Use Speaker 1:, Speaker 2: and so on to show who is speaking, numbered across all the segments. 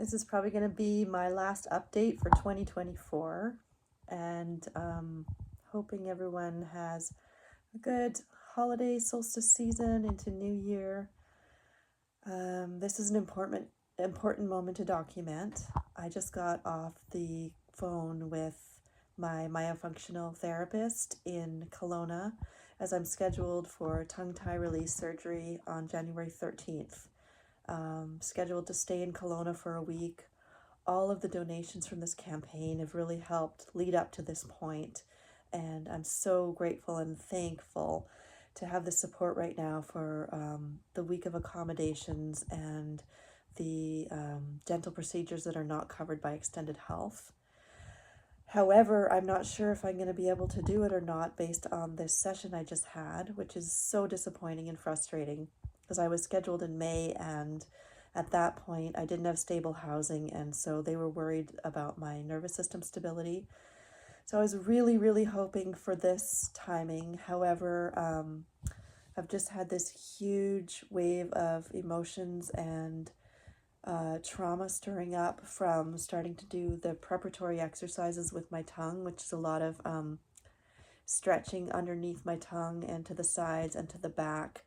Speaker 1: This is probably going to be my last update for 2024, and hoping everyone has a good holiday solstice season into New Year. This is an important moment to document. I just got off the phone with my myofunctional therapist in Kelowna as I'm scheduled for tongue tie release surgery on January 13th. Scheduled to stay in Kelowna for a week. All of the donations from this campaign have really helped lead up to this point, and I'm so grateful and thankful to have the support right now for the week of accommodations and the dental procedures that are not covered by Extended Health. However, I'm not sure if I'm going to be able to do it or not based on this session I just had, which is so disappointing and frustrating because I was scheduled in May, and at that point I didn't have stable housing, and so they were worried about my nervous system stability. So I was really, really hoping for this timing. However, I've just had this huge wave of emotions and trauma stirring up from starting to do the preparatory exercises with my tongue, which is a lot of stretching underneath my tongue and to the sides and to the back,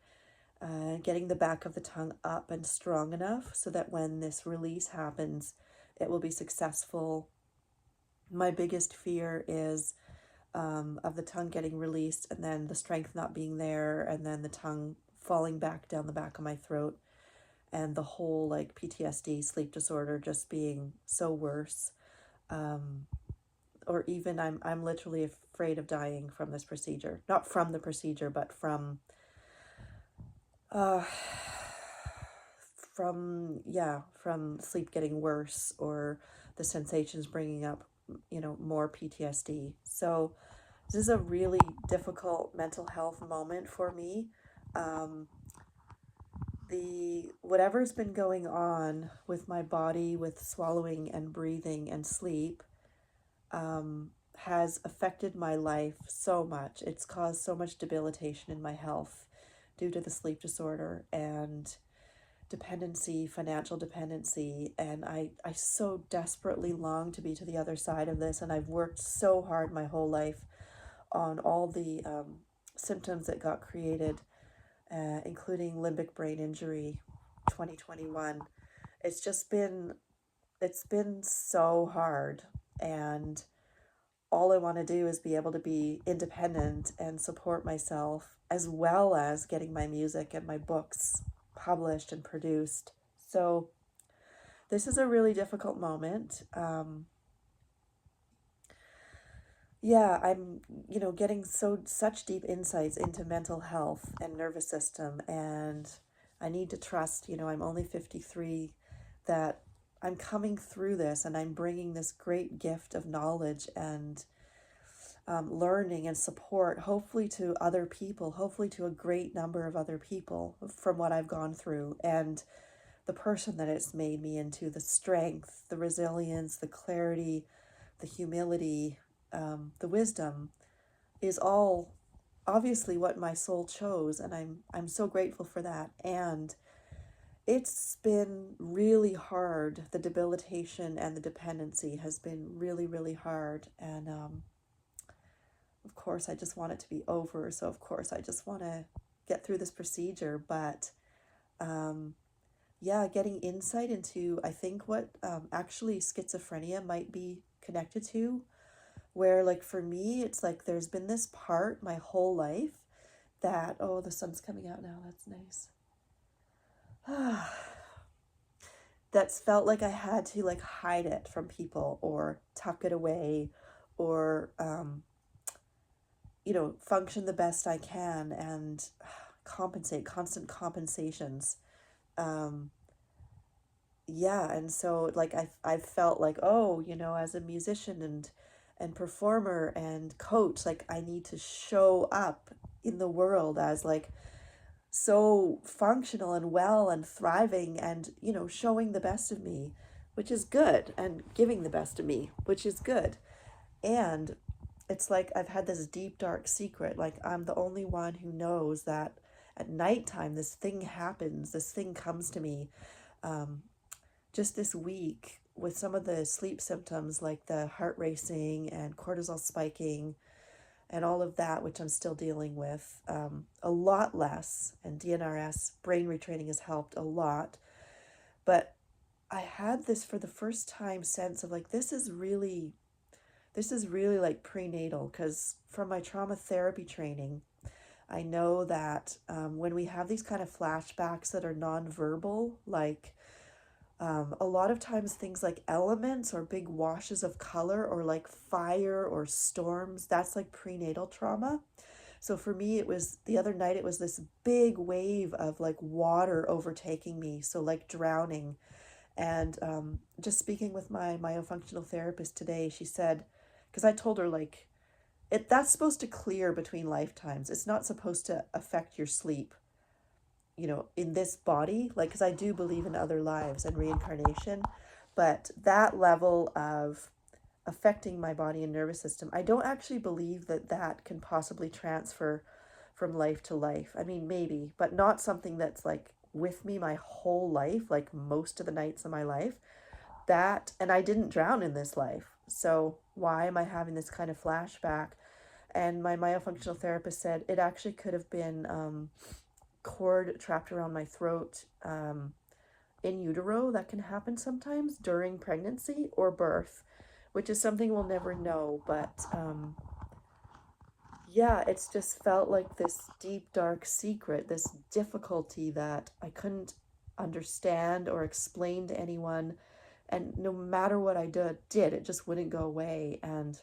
Speaker 1: getting the back of the tongue up and strong enough so that when this release happens, it will be successful. My biggest fear is of the tongue getting released and then the strength not being there, and then the tongue falling back down the back of my throat, and the whole like PTSD, sleep disorder, just being so worse. Or even I'm literally afraid of dying from this procedure. Not from the procedure, but from from sleep getting worse, or the sensations bringing up, more PTSD. So this is a really difficult mental health moment for me. The whatever's been going on with my body, with swallowing and breathing and sleep, has affected my life so much. It's caused so much debilitation in my health due to the sleep disorder and dependency, financial dependency. And I so desperately long to be to the other side of this. And I've worked so hard my whole life on all the symptoms that got created, including limbic brain injury 2021. It's been so hard, and all I want to do is be able to be independent and support myself, as well as getting my music and my books published and produced. So this is a really difficult moment. I'm, getting such deep insights into mental health and nervous system, and I need to trust, I'm only 53, that I'm coming through this and I'm bringing this great gift of knowledge and learning and support, hopefully to other people, hopefully to a great number of other people from what I've gone through, and the person that it's made me into, the strength, the resilience, the clarity, the humility, the wisdom is all obviously what my soul chose, and I'm so grateful for that. And it's been really hard. The debilitation and the dependency has been really, really hard, and of course I just want it to be over. So of course I just want to get through this procedure, but getting insight into, I think, what actually schizophrenia might be connected to, where, like, for me, it's like there's been this part my whole life that, oh, the sun's coming out now, that's nice. That's felt like I had to, like, hide it from people or tuck it away, or function the best I can and constant compensations. And so, like, I've felt like, oh, as a musician and performer and coach, like, I need to show up in the world as, like, so functional and well and thriving and, showing the best of me, which is good, and giving the best of me, which is good. And it's like I've had this deep, dark secret. Like, I'm the only one who knows that at nighttime, this thing happens, this thing comes to me, just this week with some of the sleep symptoms like the heart racing and cortisol spiking and all of that, which I'm still dealing with, a lot less. And DNRS, brain retraining, has helped a lot. But I had this for the first time sense of like, this is really like prenatal, because from my trauma therapy training, I know that when we have these kind of flashbacks that are nonverbal, like a lot of times things like elements or big washes of color or like fire or storms, that's like prenatal trauma. So for me, it was the other night, it was this big wave of like water overtaking me. So like drowning. And just speaking with my myofunctional therapist today, she said, because I told her like, that's supposed to clear between lifetimes. It's not supposed to affect your sleep, in this body, like, because I do believe in other lives and reincarnation, but that level of affecting my body and nervous system, I don't actually believe that that can possibly transfer from life to life. I mean, maybe, but not something that's like with me my whole life, like most of the nights of my life. That, and I didn't drown in this life. So why am I having this kind of flashback? And my myofunctional therapist said it actually could have been cord trapped around my throat in utero. That can happen sometimes during pregnancy or birth, which is something we'll never know. But yeah, it's just felt like this deep, dark secret, this difficulty that I couldn't understand or explain to anyone. And no matter what I did, it just wouldn't go away. And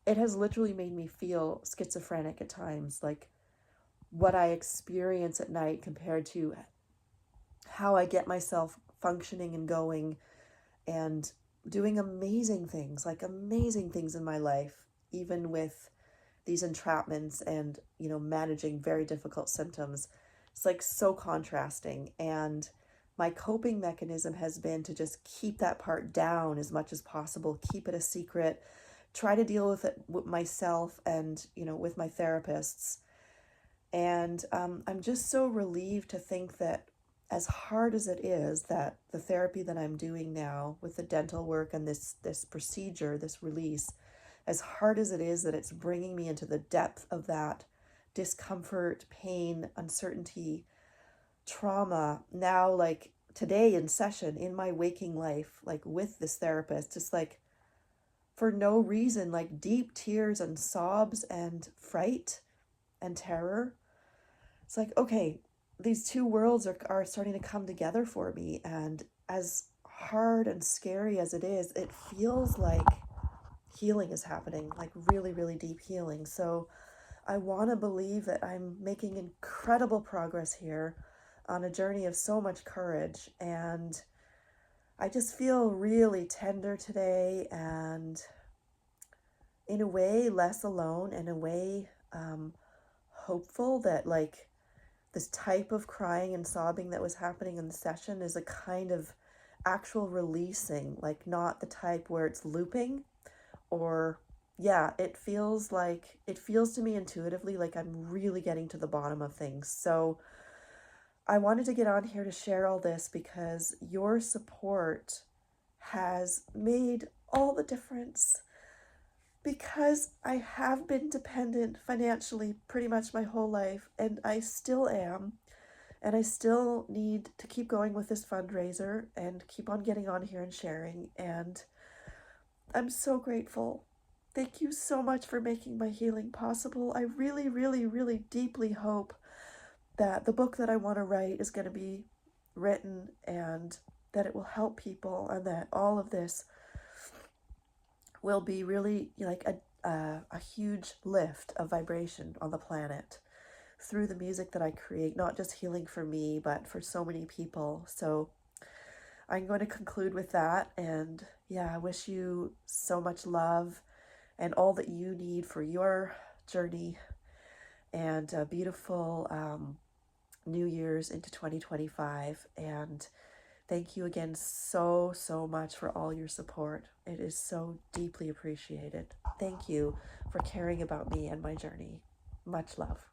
Speaker 1: it has literally made me feel schizophrenic at times, like what I experience at night compared to how I get myself functioning and going and doing amazing things, like amazing things in my life, even with these entrapments and, managing very difficult symptoms. It's like so contrasting. And my coping mechanism has been to just keep that part down as much as possible, keep it a secret, try to deal with it with myself and, with my therapists. And I'm just so relieved to think that, as hard as it is, that the therapy that I'm doing now with the dental work and this procedure, this release, as hard as it is that it's bringing me into the depth of that discomfort, pain, uncertainty, trauma, now like today in session, in my waking life, like with this therapist, just like for no reason, like deep tears and sobs and fright and terror. It's like, okay, these two worlds are starting to come together for me. And as hard and scary as it is, it feels like healing is happening, like really, really deep healing. So I want to believe that I'm making incredible progress here on a journey of so much courage. And I just feel really tender today and in a way less alone, and in a way hopeful that like this type of crying and sobbing that was happening in the session is a kind of actual releasing, like not the type where it's looping or yeah, it feels to me intuitively like I'm really getting to the bottom of things. So I wanted to get on here to share all this because your support has made all the difference, because I have been dependent financially pretty much my whole life, and I still am, and I still need to keep going with this fundraiser and keep on getting on here and sharing, and I'm so grateful. Thank you so much for making my healing possible. I really, really, really deeply hope that the book that I want to write is going to be written and that it will help people, and that all of this will be really like a huge lift of vibration on the planet through the music that I create, not just healing for me, but for so many people. So I'm going to conclude with that. And yeah, I wish you so much love and all that you need for your journey, and a beautiful New Year's into 2025. And thank you again so, so much for all your support. It is so deeply appreciated. Thank you for caring about me and my journey. Much love.